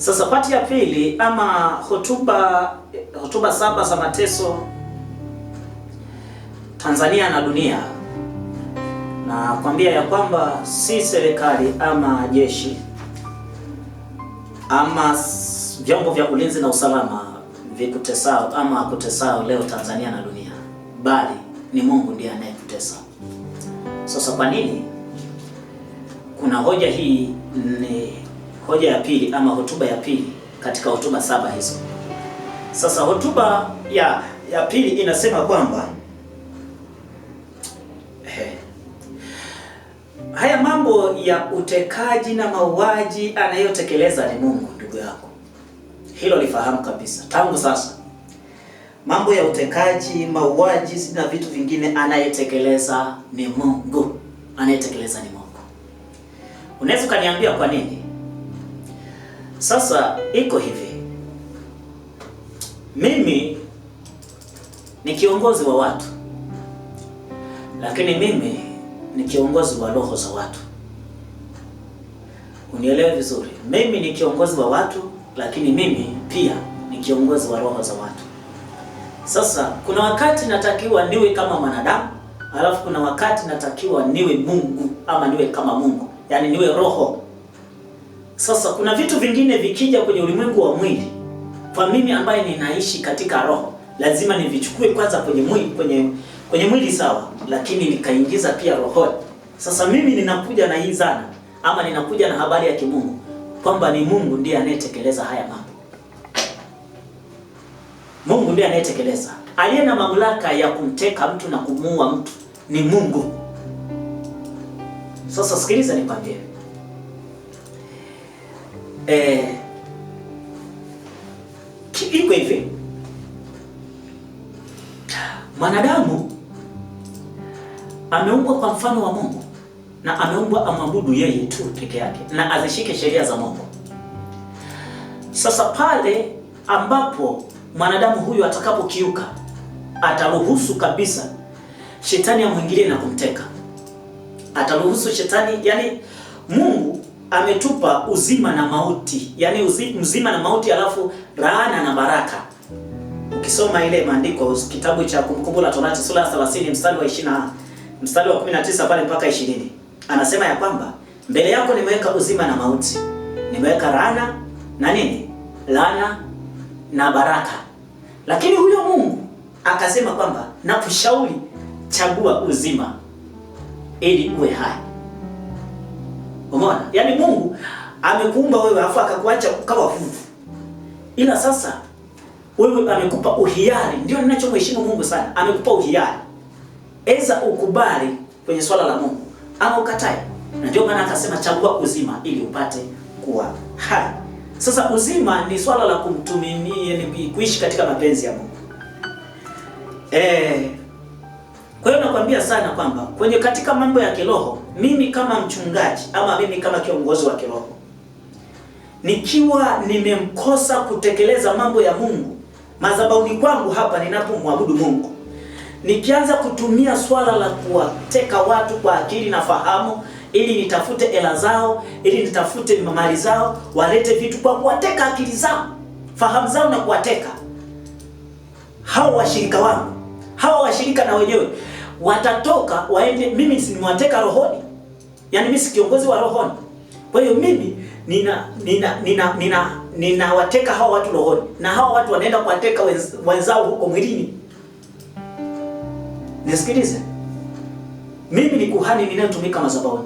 Sasa pati ya pili ama hotuba 7 za mateso Tanzania na dunia, na kwambia ya kwamba si serikali ama jeshi ama vyombo vya ulinzi na usalama vikutesao ama kutesao leo Tanzania na dunia, bali ni Mungu ndiye anayekutesa. Sasa kwa nini? Kuna hoja hii, ni hoja ya pili ama hotuba ya pili katika hotuba 7 hizo. Sasa hotuba ya pili inasema kwamba haya mambo ya utekaji na mauaji anayotekeleza ni Mungu, ndugu yako. Hilo lifahamu kabisa. Tangu sasa mambo ya utekaji, mauaji na vitu vingine anayetekeleza ni Mungu. Anayetekeleza ni Mungu. Unaweza kaniambia kwa nini? Sasa iko hivi. Mimi ni kiongozi wa watu, lakini mimi ni kiongozi wa roho za watu. Unielewe vizuri. Mimi ni kiongozi wa watu, lakini mimi pia ni kiongozi wa roho za watu. Sasa kuna wakati natakiwa niwe kama mwanadamu, alafu kuna wakati natakiwa niwe Mungu ama niwe kama Mungu, yaani niwe roho. Sasa kuna vitu vingine vikija kwenye ulimwengu wa mwili, kwa mimi ambaye ninaishi katika roho, lazima nivichukue kwanza kwenye mwili, kwenye mwili sawa, lakini nikaingiza pia roho. Sasa mimi ninakuja na hii zana ama ninakuja na habari ya kimungu kwamba ni Mungu ndiye anayetekeleza haya mambo. Mungu ndiye anayetekeleza. Aliye na mamlaka ya kumteka mtu na kumuua mtu ni Mungu. Sasa sikiliza nikwambie. Iko hivi. Mwanadamu ameumbwa kwa mfano wa Mungu na ameumbwa amwabudu yeye tu peke yake na azishike sheria za Mungu. Sasa pale ambapo mwanadamu huyu atakapokiuka, ataruhusu kabisa shetani amwingilie na kumteka. Ataruhusu shetani, yani Mungu ametupa uzima na mauti, yani uzima na mauti, alafu laana na baraka. Ukisoma ile maandiko kitabu cha Kumbukumbu la Torati sura ya 30 mstari wa 19 pale mpaka 20, anasema ya kwamba mbele yako nimeweka uzima na mauti, nimeweka laana na nini? Laana na baraka. Lakini huyo Mungu akasema kwamba nakushauri chagua uzima ili uwe hai. Umeona? Yaani Mungu amekuumba wewe afu akakuacha kama fuvu. Ila sasa wewe amekupa uhiari. Ndio ninachomheshimu Mungu sana. Amekupa uhiari. Eza ukubali kwenye swala la Mungu ama ukatae. Na ndio maana akasema chagua uzima ili upate kuwa hai. Sasa uzima ni swala la kumtuminia, ni kuishi katika mapenzi ya Mungu. Kwa hiyo nakwambia sana kwamba kwenye katika mambo ya kiroho, mimi kama mchungaji ama mimi kama kiongozi wa kiroho, nikiwa nimemkosa kutekeleza mambo ya Mungu madhabahuni kwangu hapa ninapomwabudu Mungu, nikianza kutumia swala la kuwateka watu kwa akili na fahamu ili nitafute hela zao, ili nitafute mali zao, walete vitu kwa kuwateka akili zao, fahamu zao na kuwateka hao washirika wangu, hao washirika na wenyewe watatoka waende. Mimi si nimewateka rohoni, yani mimi si kiongozi wa rohoni. Kwa hiyo mimi ninawateka hao watu rohoni, na hao watu wanaenda kuwateka wenzao huko mwilini. Nisikilize, mimi ni kuhani ninayetumika madhabahuni.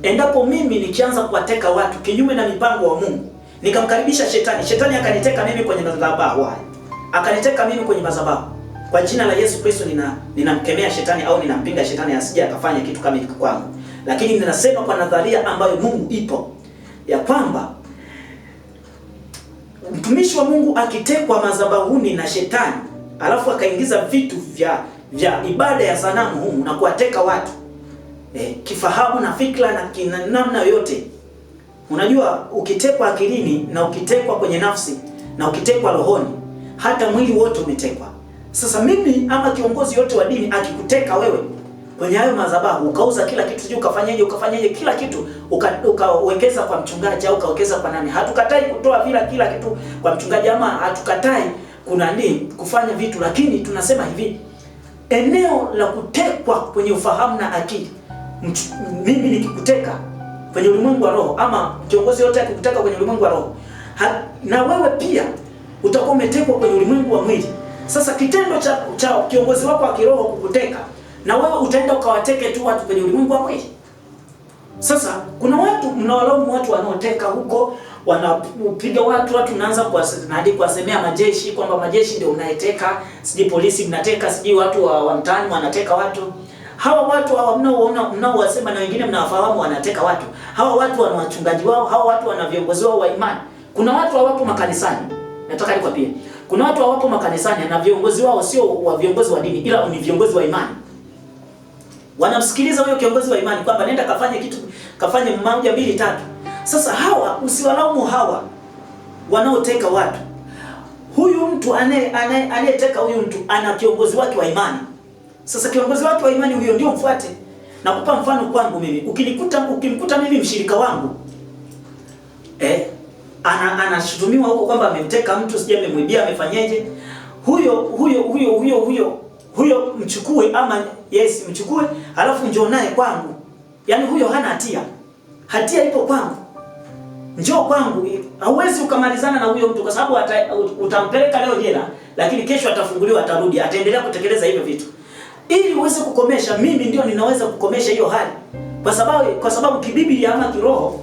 Endapo mimi nikianza kuwateka watu kinyume na mipango wa Mungu, nikamkaribisha shetani akaniteka mimi kwenye madhabahu haya, akaniteka mimi kwenye madhabahu, kwa jina la Yesu Kristo ninamkemea shetani au ninampinga shetani asije akafanya kitu kama hiki kwangu. Lakini ninasema kwa nadharia ambayo Mungu ipo, ya kwamba mtumishi wa Mungu akitekwa madhabahuni na shetani, alafu akaingiza vitu vya ibada ya sanamu humu na kuwateka watu kifahamu na fikra na namna yote. Unajua, ukitekwa akilini na ukitekwa kwenye nafsi na ukitekwa rohoni, hata mwili wote umetekwa. Sasa mimi ama kiongozi yote wa dini akikuteka wewe kwenye hayo madhabahu, ukauza kila kitu, sijui ukafanyaje kila kitu, ukawekeza kwa mchungaji au ukawekeza kwa nani. Hatukatai kutoa kila kitu kwa mchungaji, ama hatukatai kufanya vitu, lakini tunasema hivi, eneo la kutekwa kwenye ufahamu na akili. Mimi nikikuteka kwenye ulimwengu wa roho, ama kiongozi yote akikuteka kwenye ulimwengu wa roho, na wewe pia utakuwa umetekwa kwenye ulimwengu wa mwili. Sasa kitendo cha kiongozi wako wa kiroho kukuteka, na wewe utaenda ukawateke tu watu kwenye ulimwengu wa mwili. Sasa kuna watu mnawalaumu watu wanaoteka huko, wanapiga watu naanza kuwasemea majeshi kwamba majeshi ndio mnaiteka, siji polisi mnateka, siji watu wa mtaani wanateka watu. Hawa watu hawa mnaowasema na wengine mnawafahamu wanateka watu. Hawa watu wana wachungaji wao, hawa watu wana viongozi wao wa imani. Kuna watu hawapo makanisani. Nataka nikwambie, kuna watu hawapo makanisani na viongozi wao sio wa viongozi wa dini, ila ni viongozi wa imani. Wanamsikiliza huyo kiongozi wa imani kwamba nenda kafanye kitu, kafanye 1 2 3. Sasa hawa usiwalaumu hawa wanaoteka watu. Huyu mtu anayeteka huyu mtu ana kiongozi wake wa imani. Sasa kiongozi wake wa imani huyo ndio mfuate. Nakupa mfano kwangu mimi. Ukimkuta mimi mshirika wangu anashutumiwa huko kwamba amemteka mtu, sije amemwibia, amefanyaje, huyo mchukue, ama mchukue alafu njoo naye kwangu. Yaani huyo hana hatia. Hatia ipo kwangu. Njoo kwangu. Hauwezi ukamalizana na huyo mtu kwa sababu utampeleka leo jela, lakini kesho atafunguliwa, atarudi, ataendelea kutekeleza hivyo vitu. Ili uweze kukomesha, mimi ndio ninaweza kukomesha hiyo hali. Kwa sababu kibiblia ama kiroho,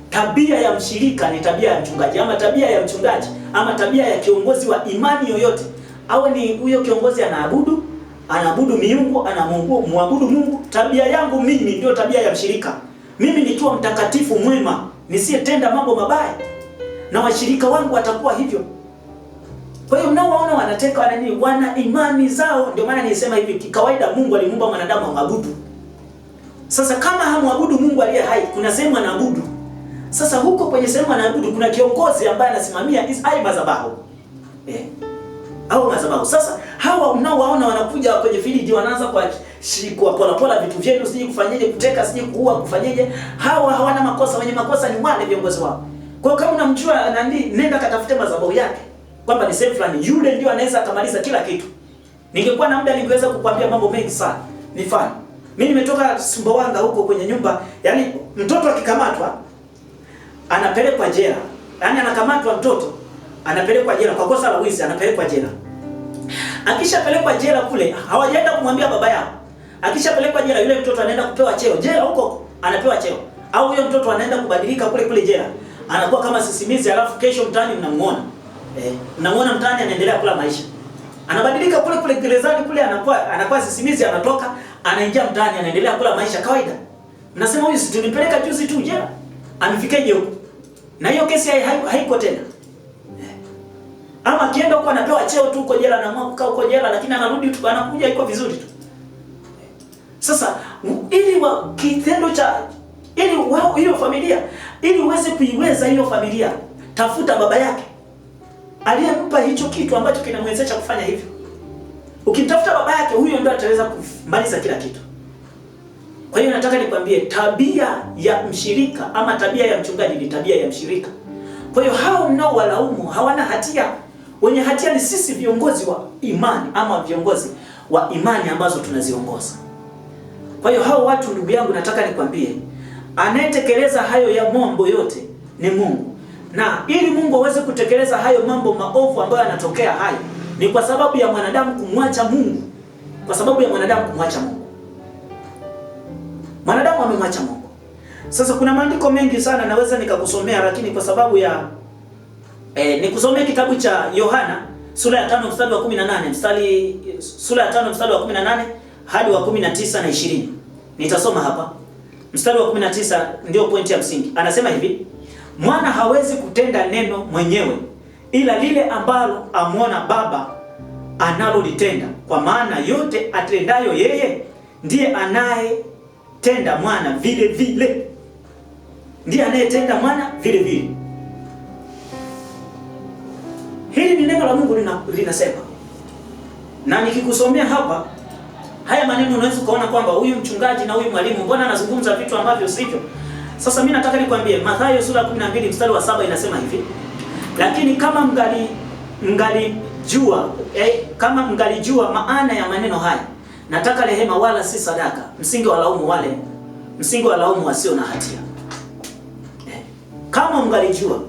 tabia ya mshirika ni tabia ya mchungaji, ama tabia ya mchungaji, ama tabia ya kiongozi wa imani yoyote. Awe ni huyo kiongozi anaabudu miungu, anamwabudu Mungu. Tabia yangu mimi ndio tabia ya mshirika. Mimi nikiwa mtakatifu mwema, nisiyetenda mambo mabaya, na washirika wangu watakuwa hivyo. Kwa hiyo mnaowaona wanateka wana imani zao. Ndio maana nilisema hivi, kikawaida Mungu alimuumba mwanadamu amwabudu. Sasa kama hamwabudu Mungu aliye hai, kuna sehemu anaabudu. Sasa huko kwenye sehemu anaabudu kuna kiongozi ambaye anasimamia madhabahu. Au madhabahu. Sasa hawa mnaowaona wanakuja kwenye village, wanaanza kwa pola vitu vyenu, sije kufanyaje, kuteka, sije kuua, kufanyaje. Hawa hawana makosa, wenye makosa ni wale viongozi wao. Kwa hiyo kama unamjua nenda katafute madhabahu yake, kwamba ni sehemu fulani, yule ndio anaweza akamaliza kila kitu. Ningekuwa na muda ningeweza kukwambia mambo mengi sana. Mfano, mimi nimetoka Sumbawanga huko kwenye nyumba, yani mtoto akikamatwa anapelekwa jela. Yaani anakamatwa mtoto, anapelekwa jela kwa kosa la wizi, anapelekwa jela. Akishapelekwa jela kule, hawajaenda kumwambia baba yao. Akishapelekwa jela, yule mtoto anaenda kupewa cheo. Jela huko anapewa cheo. Au huyo mtoto anaenda kubadilika kule jela. Anakuwa kama sisimizi, alafu kesho mtaani mnamuona. Mnamuona mtaani anaendelea kula maisha. Anabadilika kule gerezani kule, anakuwa sisimizi, anatoka, anaingia mtaani, anaendelea kula maisha kawaida. Mnasema huyu si tulimpeleka juzi tu jela. Amefikaje huko? Na hiyo kesi haiko tena. Ama akienda huko anapewa cheo tu huko jela, na kukaa huko jela, lakini anarudi tu, anakuja iko vizuri tu. Sasa hiyo familia, ili uweze kuiweza hiyo familia, tafuta baba yake aliyempa hicho kitu ambacho kinamwezesha kufanya hivyo. Ukimtafuta baba yake, huyo ndio ataweza kumaliza kila kitu. Kwa hiyo nataka nikwambie, tabia ya mshirika ama tabia ya mchungaji ni tabia ya mshirika. Kwa hiyo hao mnaowalaumu hawana hatia. Wenye hatia ni sisi viongozi wa imani, ama viongozi wa imani ambazo tunaziongoza. Kwa hiyo hao watu, ndugu yangu, nataka nikwambie, anayetekeleza hayo ya mambo yote ni Mungu. Na ili Mungu aweze kutekeleza hayo mambo maovu ambayo yanatokea hayo, ni kwa sababu ya mwanadamu kumwacha Mungu. Kwa sababu ya mwanadamu kumwacha Mungu. Mwanadamu amemwacha Mungu. Sasa kuna maandiko mengi sana naweza nikakusomea, lakini kwa sababu ya nikusomea kitabu cha Yohana sura ya 5 mstari wa 18, sura ya 5 mstari wa 18 hadi wa 19 na 20. Nitasoma hapa. Mstari wa 19 ndio pointi ya msingi. Anasema hivi: mwana hawezi kutenda neno mwenyewe, ila lile ambalo amwona Baba analolitenda, kwa maana yote atendayo yeye ndiye anayetenda mwana vile vile. Ndiye anayetenda mwana vile vile. Hili ni neno la Mungu linasema. Na nikikusomea hapa haya maneno unaweza kuona kwamba huyu mchungaji na huyu mwalimu mbona anazungumza vitu ambavyo sivyo. Sasa mimi nataka nikwambie Mathayo sura 12 mstari wa 7 inasema hivi, lakini kama kama mngalijua maana ya maneno haya, nataka rehema wala si sadaka, msingi wa laumu wasio na hatia. Kama mngalijua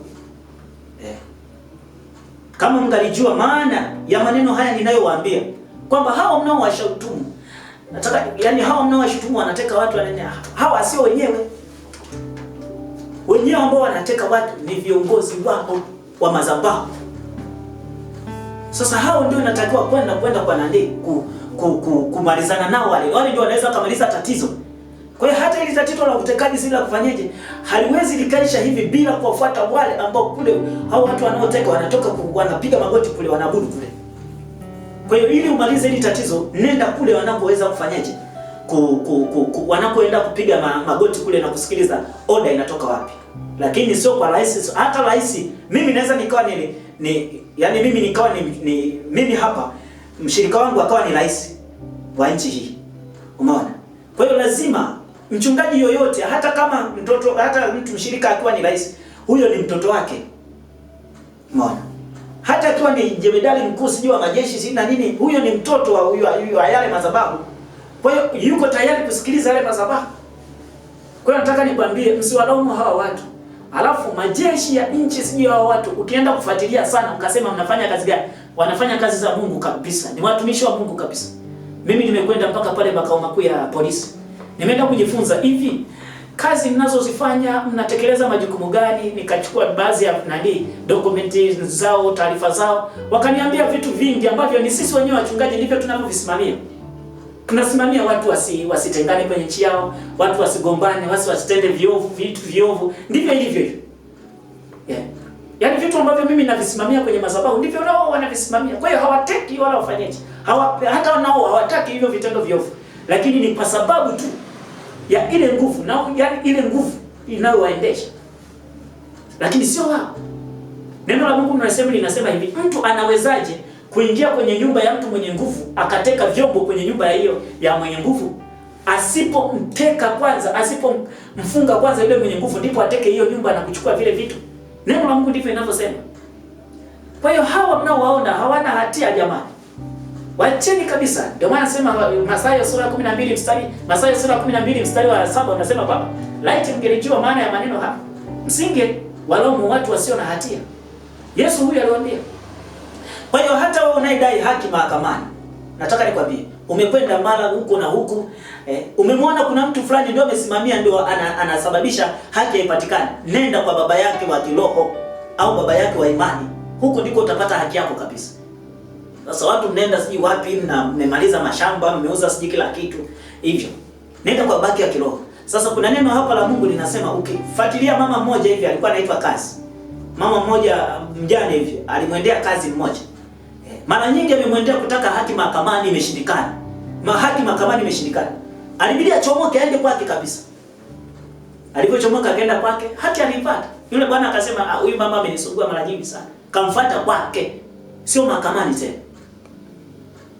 kama mngalijua maana ya maneno haya ninayowaambia, kwamba hao mnaowashutumu, hao mnaowashutumu wanateka watu, hawa sio wenyewe ambao wanateka watu, ni viongozi wao wa madhabahu. Sasa hao ndio natakiwa kwenda kwa nani kumalizana nao, wale ndio wanaweza kumaliza tatizo. Kwa hiyo hata ile tatizo la utekaji sila kufanyaje haliwezi likaisha hivi bila kuwafuata wale ambao kule hao watu wanaoteka wanatoka wanapiga magoti kule wanaabudu kule. Kwa hiyo ili umalize ile tatizo, nenda kule wanapoweza kufanyaje wanapoenda kupiga magoti kule na kusikiliza oda inatoka wapi. Lakini sio kwa rais. Hata rais mimi naweza nikawa mimi hapa mshirika wangu akawa ni rais wa nchi hii. Umeona? Kwa hiyo lazima mchungaji yoyote, hata kama mtu mshirika akiwa ni rais, huyo ni mtoto wake. Umeona? Hata akiwa ni jemedali mkuu sijui wa majeshi sijui na nini, huyo ni mtoto wa yale madhabahu. Kwa hiyo yuko tayari kusikiliza yale madhabahu. Kwa hiyo nataka nikwambie msiwalaumu hawa watu. Alafu majeshi ya nchi sijui hawa watu, ukienda kufuatilia sana ukasema mnafanya kazi gani? Wanafanya kazi za Mungu kabisa. Ni watumishi wa Mungu kabisa. Mimi nimekwenda mpaka pale makao makuu ya polisi. Nimeenda kujifunza hivi kazi mnazozifanya mnatekeleza majukumu gani? Nikachukua baadhi ya documents zao, taarifa zao. Wakaniambia vitu vingi ambavyo ni sisi wenyewe wachungaji ndivyo tunavyovisimamia. Tunasimamia watu wasitengane kwenye nchi yao, watu wasigombane, wasitende vitu viovu. Ndivyo ilivyo. Yaani vitu ambavyo mimi navisimamia kwenye madhabahu ndivyo nao wanavisimamia. Kwa hiyo hawataki wala wafanyaje. Hata nao hawataki hivyo vitendo viovu. Lakini ni kwa sababu tu ya ile nguvu, ile nguvu inayowaendesha. Lakini sio wao. Neno la Mungu linasema hivi, mtu anawezaje kuingia kwenye nyumba ya mtu mwenye nguvu akateka vyombo kwenye nyumba ya mwenye nguvu, asipomteka kwanza, asipomfunga kwanza yule mwenye nguvu, ndipo ateke hiyo nyumba na kuchukua vile vitu. Neno la Mungu ndivyo linavyosema. Kwa hiyo hawa mnaowaona hawana hatia jamani. Wacheni kabisa. Ndio maana nasema Mathayo sura 12 mstari wa 7 unasema kwamba laiti mngelijua maana ya maneno haya, msinge walaumu watu wasio na hatia. Yesu huyu aliwaambia. Kwa hiyo hata wewe unaidai haki mahakamani, nataka nikwambie, umekwenda mara huko na huku, umemwona kuna mtu fulani ndio amesimamia ndio anasababisha haki ipatikane. Nenda kwa baba yake wa kiroho au baba yake wa imani. Huko ndiko utapata haki yako kabisa. Sasa watu mnaenda siji wapi na mmemaliza mashamba, mmeuza siji kila kitu. Hivyo. Nenda kwa baba ya kiroho. Sasa kuna neno hapa la Mungu linasema ukifuatilia mama mmoja hivi alikuwa anaitwa Kazi. Mama mmoja mjane hivi alimwendea Kazi mmoja. Mara nyingi amemwendea kutaka haki mahakamani, imeshindikana. Haki mahakamani imeshindikana. Alibidi achomoke aende kwake kabisa. Alipochomoka akaenda kwake, haki alipata. Yule bwana akasema huyu mama amenisumbua mara nyingi sana. Kamfuata kwake, sio mahakamani tena.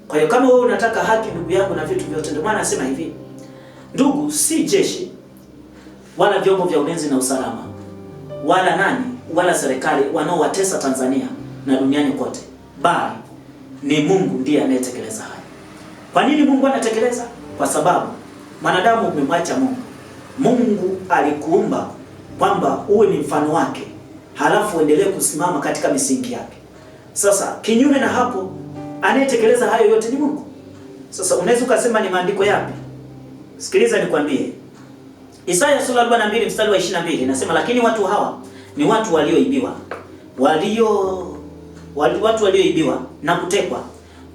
Kwa hiyo kama wewe unataka haki ndugu yangu na vitu vyote, ndio maana nasema hivi. Ndugu, si jeshi wala vyombo vya ulinzi na usalama wala serikali wanaowatesa Tanzania na duniani kote, bali ni Mungu ndiye anayetekeleza haya. Kwa nini Mungu anatekeleza? Kwa sababu mwanadamu umemwacha Mungu. Mungu alikuumba kwamba uwe ni mfano wake, halafu uendelee kusimama katika misingi yake. Sasa kinyume na hapo, anayetekeleza hayo yote ni Mungu. Sasa unaweza ukasema ni maandiko yapi? Sikiliza nikwambie. Isaya sura 42 mstari wa 22 inasema, lakini watu hawa ni watu walioibiwa. Watu walioibiwa na kutekwa.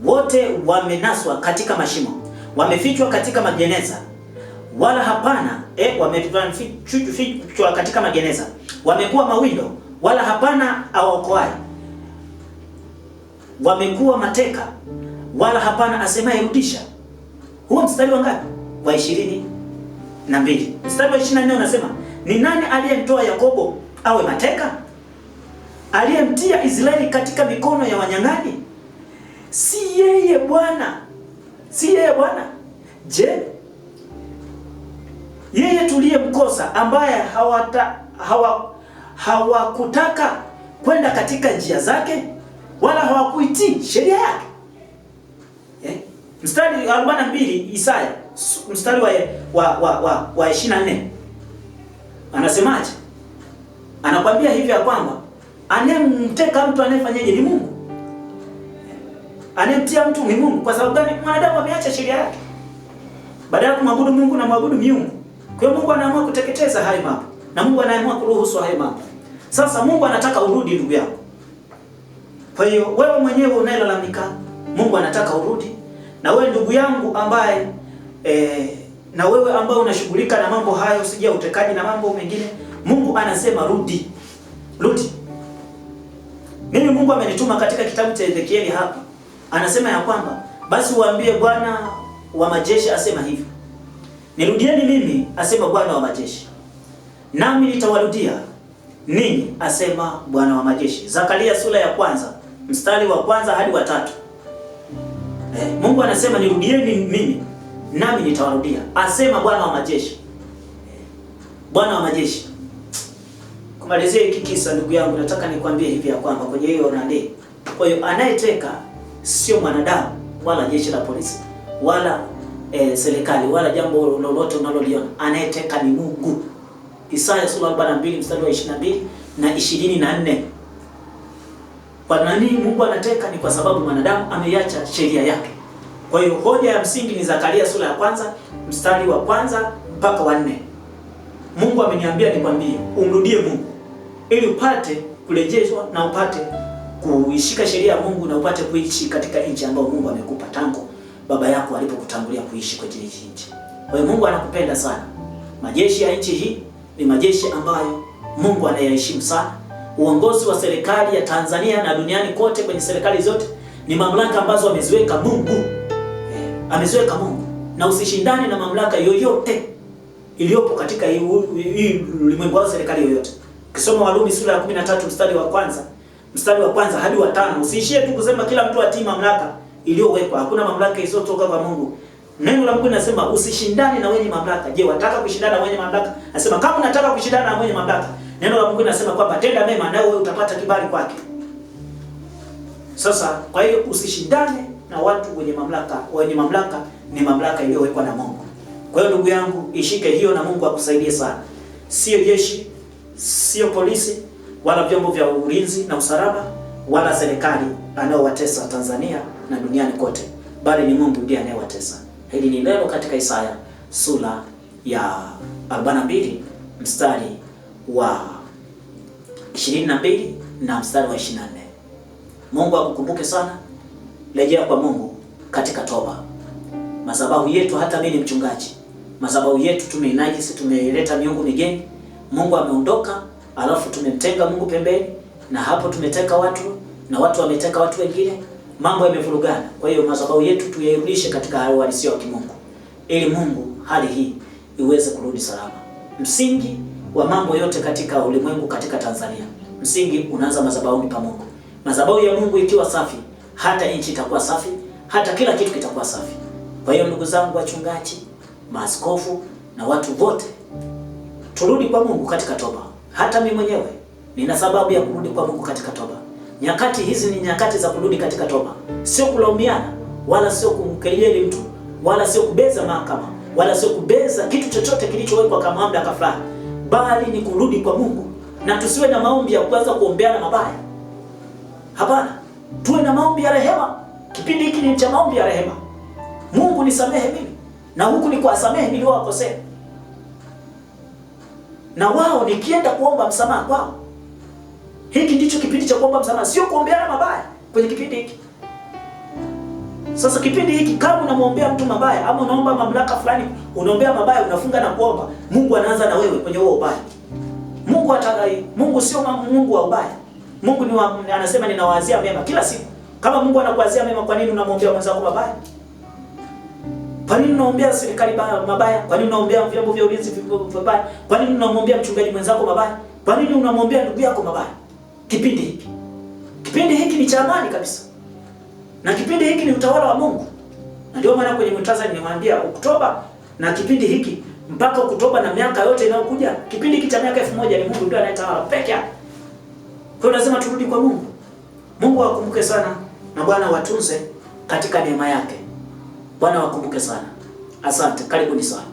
Wote wamenaswa katika mashimo. Wamefichwa katika magereza. Wala hapana, wamefichwa katika magereza. Wamekuwa mawindo, wala hapana awaokoaye. Wamekuwa mateka, wala hapana asemaye rudisha. Huo mstari wa ngapi? Wa 22. Mstari wa 24 unasema, ni nani aliyemtoa Yakobo awe mateka? Aliyemtia Israeli katika mikono ya wanyang'anyi? Si yeye Bwana. Si yeye Bwana. Je, yeye tuliyemkosa ambaye hawakutaka kwenda katika njia zake wala hawakuitii sheria yake. Mstari 42 Isaya mstari wa 24 anasemaje? Anakwambia hivi ya kwamba anemteka mtu anayefanyaje ni Mungu. Anemtia mtu ni Mungu. Kwa sababu gani? Mwanadamu ameacha sheria yake. Badala ya kumwabudu Mungu na mwabudu miungu. Kwa hiyo Mungu anaamua kuteketeza hayo mambo. Na Mungu anaamua kuruhusu hayo mambo. Sasa Mungu anataka urudi ndugu yako. Kwa hiyo wewe mwenyewe unayelalamika, Mungu anataka urudi. Na wewe ndugu yangu ambaye na wewe ambao unashughulika na mambo hayo, usije utekaji na mambo mengine, Mungu anasema rudi. Rudi. Mimi Mungu amenituma katika kitabu cha Ezekieli hapa. Anasema ya kwamba basi uambie Bwana wa majeshi asema hivi. Nirudieni mimi, asema Bwana wa majeshi, nami nitawarudia ninyi, asema Bwana wa majeshi. Zakaria sura ya 1 mstari wa 1 hadi wa 3. Mungu anasema nirudieni mimi, nami nitawarudia, asema Bwana wa majeshi. Bwana wa majeshi. Kumalizia hiki kisa ndugu yangu, nataka nikwambie hivi ya kwamba kwenye hiyo nani. Kwa hiyo anayeteka sio mwanadamu wala jeshi la polisi wala serikali wala jambo lolote unaloliona. Anayeteka ni Mungu. Isaya sura 42 mstari wa 22 na 24. Kwa nini Mungu anateka? Ni kwa sababu mwanadamu ameiacha sheria yake. Kwa hiyo hoja ya msingi ni Zakaria sura ya 1 mstari wa 1 mpaka wa 4. Mungu ameniambia nikwambie umrudie Mungu ili upate kurejeshwa na upate kuishika sheria ya Mungu na upate kuishi katika nchi ambayo Mungu amekupa tangu baba yako alipokutangulia kuishi kwenye nchi. Kwa hiyo Mungu anakupenda sana. Majeshi ya nchi hii ni majeshi ambayo Mungu anayaheshimu sana. Uongozi wa serikali ya Tanzania na duniani kote, kwenye serikali zote, ni mamlaka ambazo ameziweka Mungu. Ameziweka Mungu. Na usishindane na mamlaka yoyote iliyopo katika hii ulimwengu au serikali yoyote. Ukisoma Warumi sura ya 13 mstari wa kwanza hadi wa 5, usiishie tu kusema kila mtu atii mamlaka iliyowekwa. Hakuna mamlaka isiyotoka kwa Mungu. Neno la Mungu linasema usishindane na wenye mamlaka. Je, wataka kushindana na wenye mamlaka? Nasema kama unataka kushindana na wenye mamlaka, neno la Mungu linasema kwamba tenda mema na wewe utapata kibali kwake. Sasa kwa hiyo usishindane na watu wenye mamlaka. Wenye mamlaka ni mamlaka iliyowekwa na Mungu. Kwa hiyo ndugu yangu, ishike hiyo na Mungu akusaidie sana. Sio jeshi, sio polisi, wala vyombo vya ulinzi na usalama, wala serikali anayowatesa Tanzania na duniani kote, bali ni Mungu ndiye anayewatesa. Hili ni neno katika Isaya sura ya 42 mstari wa 22 na mstari wa 24. Mungu akukumbuke sana. Rejea kwa Mungu katika toba. Madhabahu yetu, hata mimi ni mchungaji, madhabahu yetu tumeinajisi, tumeleta miungu migeni. Mungu ameondoka, alafu tumemtenga Mungu pembeni, na hapo tumeteka watu na watu wameteka watu wengine. Mambo yamevurugana. Kwa hiyo madhabahu yetu tuyairudishe katika hali halisi ya kimungu, ili Mungu hali hii iweze kurudi salama. Msingi wa mambo yote katika ulimwengu, katika Tanzania, msingi unaanza madhabahuni pa Mungu. Madhabahu ya Mungu ikiwa safi, hata nchi itakuwa safi, hata kila kitu kitakuwa safi. Kwa hiyo ndugu zangu wachungaji, maaskofu na watu wote, turudi kwa Mungu katika toba. Hata mimi mwenyewe nina sababu ya kurudi kwa Mungu katika toba. Nyakati hizi ni nyakati za kurudi katika toba. Sio kulaumiana, wala sio kumkejeli mtu, wala sio kubeza mahakama, wala sio kubeza kitu chochote kilichowekwa kama mamlaka fulani, bali ni kurudi kwa Mungu. Na tusiwe na maombi ya kuanza kuombeana mabaya. Hapana, tuwe na maombi ya rehema. Kipindi hiki ni cha maombi ya rehema. Mungu nisamehe mimi, na huku ni kuwasamehe niliowakosea. Na wao nikienda kuomba msamaha kwao. Hiki ndicho kipindi cha kuomba msamaha, sio kuombeana mabaya kwenye kipindi hiki. Sasa kipindi hiki kama unamwombea mtu mabaya ama unaomba mamlaka fulani, unaombea mabaya, unafunga na kuomba, Mungu anaanza na wewe kwenye huo ubaya. Mungu sio Mungu wa ubaya. Mungu anasema ninawaazia mema kila siku. Kama Mungu anakuazia mema, kwa nini unamwombea mwenzako mabaya? Kwa nini unaombea serikali mabaya? Kwa nini unaombea vyombo vya ulinzi mabaya? Kwa nini unamwombea mchungaji mwenzako mabaya? Kwa nini unamwombea ndugu yako mabaya? Kipindi hiki ni cha amani kabisa. Na kipindi hiki ni utawala wa Mungu. Ndio maana kwenye muhtasari nimwambia Oktoba na kipindi hiki mpaka Oktoba na miaka yote inayokuja, kipindi hiki cha miaka 1000 ni Mungu ndiye anayetawala peke yake. Kwa hiyo lazima turudi kwa Mungu. Mungu awakumbuke sana na Bwana watunze katika neema yake. Bwana wakumbuke sana. Asante, karibuni sana.